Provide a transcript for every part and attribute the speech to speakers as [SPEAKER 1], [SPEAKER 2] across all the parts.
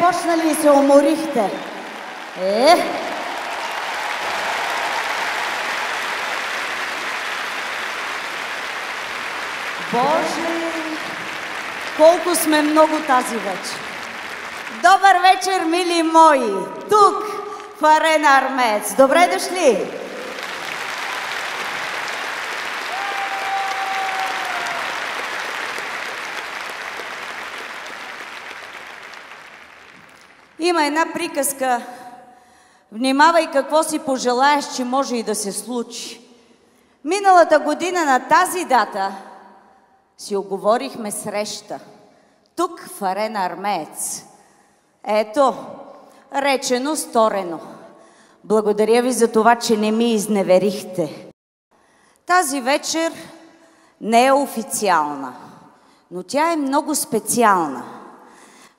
[SPEAKER 1] почнали и се уморихте. Боже, колко сме много тази вечер. Добър вечер, мили мои! Тук в Арена Армеец. Добре дошли! Има една приказка. Внимавай какво си пожелаеш, че може и да се случи. Миналата година на тази дата си оговорихме среща. Тук в Арена Армеец. Ето, речено, сторено. Благодаря ви за това, че не ми изневерихте. Тази вечер не е официална, но тя е много специална.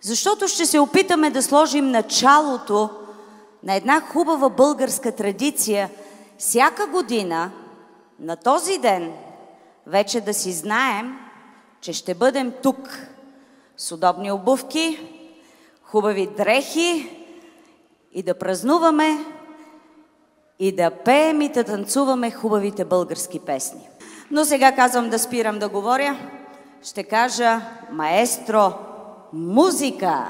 [SPEAKER 1] Защото ще се опитаме да сложим началото на една хубава българска традиция. Всяка година, на този ден, вече да си знаем, че ще бъдем тук. С удобни обувки, хубави дрехи и да празнуваме, и да пеем и да танцуваме хубавите български песни. Но сега казвам да спирам да говоря. Ще кажа: маестро, музика!